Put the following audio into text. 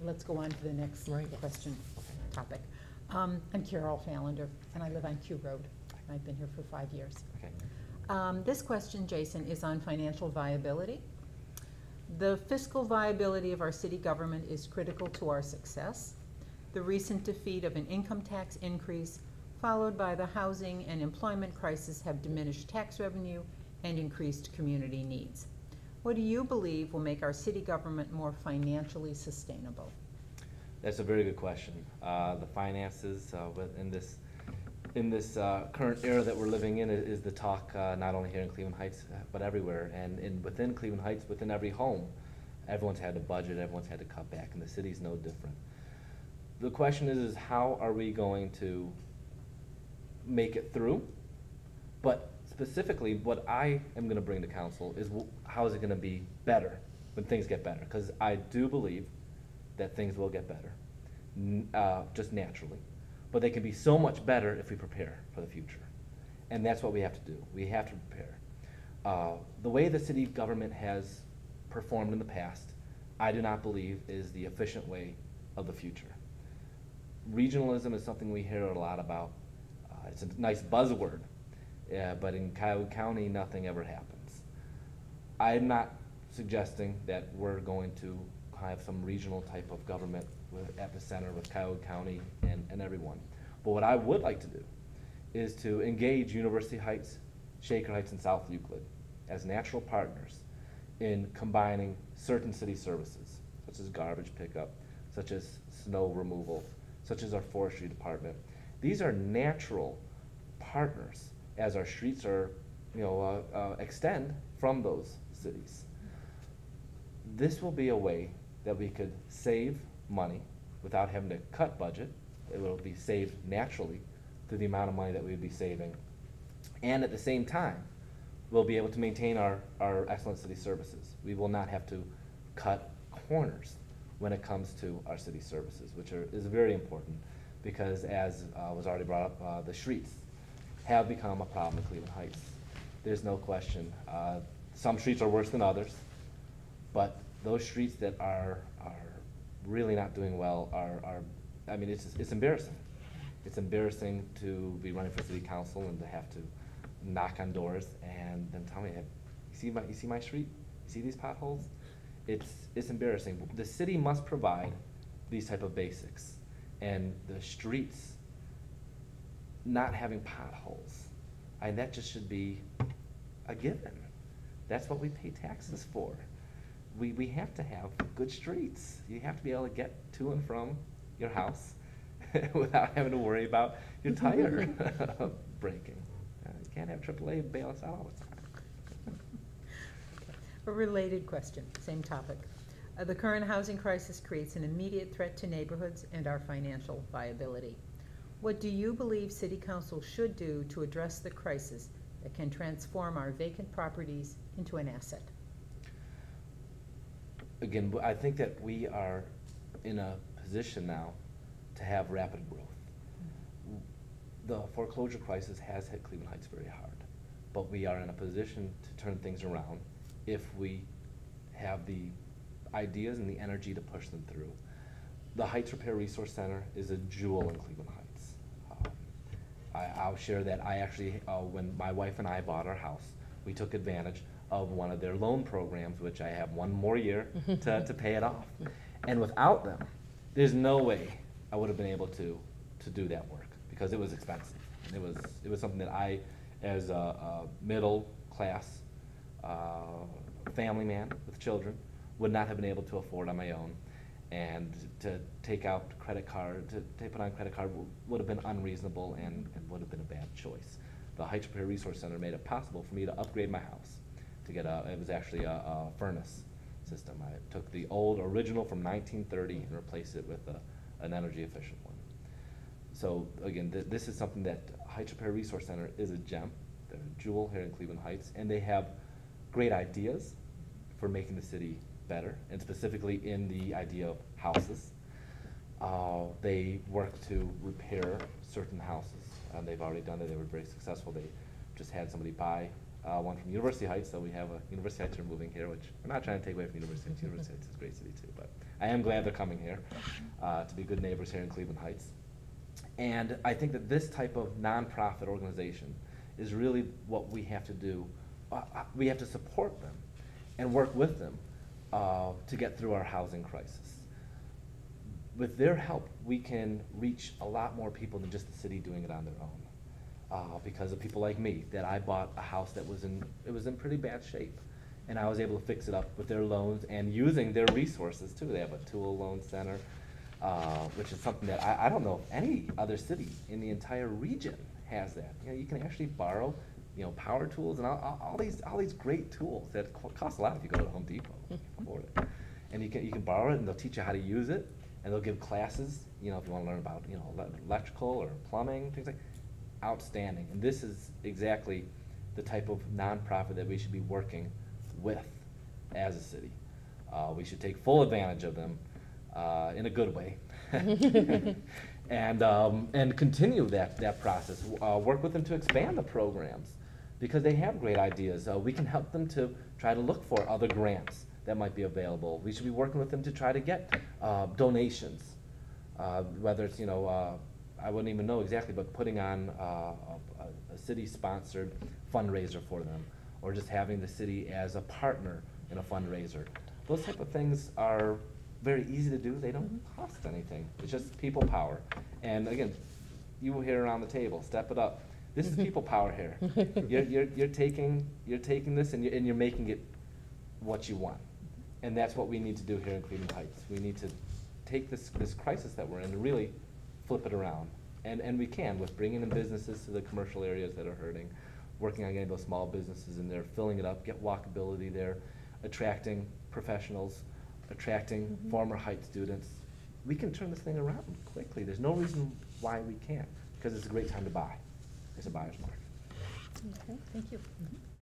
let's go on to the next question topic. I'm Carol Fallander, and I live on Q Road. I've been here for 5 years. Okay. This question, Jason, is on financial viability. The fiscal viability of our city government is critical to our success. The recent defeat of an income tax increase, followed by the housing and employment crisis, have diminished tax revenue and increased community needs. What do you believe will make our city government more financially sustainable? That's a very good question. The finances in this current era that we're living in is the talk not only here in Cleveland Heights but everywhere. And within Cleveland Heights, within every home, everyone's had to budget, everyone's had to cut back, and the city's no different. The question is how are we going to make it through? But specifically, what I am going to bring to council is how is it going to be better when things get better? Because I do believe that things will get better, just naturally. But they can be so much better if we prepare for the future. And that's what we have to do. We have to prepare. The way the city government has performed in the past, I do not believe is the efficient way of the future. Regionalism is something we hear a lot about. It's a nice buzzword, but in Cuyahoga County, nothing ever happens. I'm not suggesting that we're going to have some regional type of government at the center with Cuyahoga County and everyone. But what I would like to do is to engage University Heights, Shaker Heights, and South Euclid as natural partners in combining certain city services, such as garbage pickup, such as snow removal, such as our forestry department. These are natural partners as our streets are, extend from those cities. This will be a way that we could save money without having to cut budget. It will be saved naturally through the amount of money that we would be saving. And at the same time, we'll be able to maintain our excellent city services. We will not have to cut corners when it comes to our city services, which is very important because, as was already brought up, the streets have become a problem in Cleveland Heights. There's no question. Some streets are worse than others, but those streets that are really not doing well it's embarrassing. It's embarrassing to be running for city council and to have to knock on doors and then tell me, you see my street? You see these potholes? It's embarrassing. The city must provide these type of basics, and the streets not having potholes, and that just should be a given. That's what we pay taxes for. We have to have good streets. You have to be able to get to and from your house without having to worry about your tire breaking. You can't have AAA bail us out all the time. A related question, same topic. The current housing crisis creates an immediate threat to neighborhoods and our financial viability. What do you believe City Council should do to address the crisis that can transform our vacant properties into an asset? Again, I think that we are in a position now to have rapid growth. The foreclosure crisis has hit Cleveland Heights very hard, but we are in a position to turn things around if we have the ideas and the energy to push them through. The Heights Repair Resource Center is a jewel in Cleveland Heights. I'll share that I actually, when my wife and I bought our house, we took advantage of one of their loan programs, which I have one more year to pay it off. And without them, there's no way I would have been able to do that work because it was expensive. It was something that I, as a middle class family man with children, would not have been able to afford on my own. And to take out credit card, to put on credit card would have been unreasonable and would have been a bad choice. The Heights Repair Resource Center made it possible for me to upgrade my house to get it was actually a furnace system. I took the old original from 1930 and replaced it with an energy efficient one. So again, this is something that Heights Repair Resource Center is a gem. They're a jewel here in Cleveland Heights, and they have great ideas for making the city better, and specifically in the idea of houses. They work to repair certain houses, and they've already done it. They were very successful. They just had somebody buy one from University Heights, so we have a University Heights are moving here, which we're not trying to take away from University Heights. University Heights is a great city too, but I am glad they're coming here to be good neighbors here in Cleveland Heights. And I think that this type of nonprofit organization is really what we have to do. We have to support them and work with them to get through our housing crisis. With their help, we can reach a lot more people than just the city doing it on their own. Because of people like me, that I bought a house that was in pretty bad shape, and I was able to fix it up with their loans and using their resources too. They have a tool loan center, which is something that I don't know if any other city in the entire region has that. You know, you can actually borrow, you know, power tools and all these great tools that cost a lot if you go to Home Depot. You can afford it, and you can borrow it, and they'll teach you how to use it, and they'll give classes. You know, if you want to learn about, you know, electrical or plumbing, things like. Outstanding, and this is exactly the type of nonprofit that we should be working with as a city. We should take full advantage of them in a good way, and continue that process. Work with them to expand the programs because they have great ideas. We can help them to try to look for other grants that might be available. We should be working with them to try to get donations, whether it's, you know, I wouldn't even know exactly, but putting on a city-sponsored fundraiser for them, or just having the city as a partner in a fundraiser. Those type of things are very easy to do. They don't cost anything. It's just people power. And again, you here around the table, step it up. This is people power here. You're taking this and you're making it what you want. And that's what we need to do here in Cleveland Heights. We need to take this crisis that we're in and really flip it around. And we can, with bringing in businesses to the commercial areas that are hurting, working on getting those small businesses in there, filling it up, get walkability there, attracting professionals, attracting former Heights students. We can turn this thing around quickly. There's no reason why we can't, because it's a great time to buy. It's a buyer's market. Okay, thank you.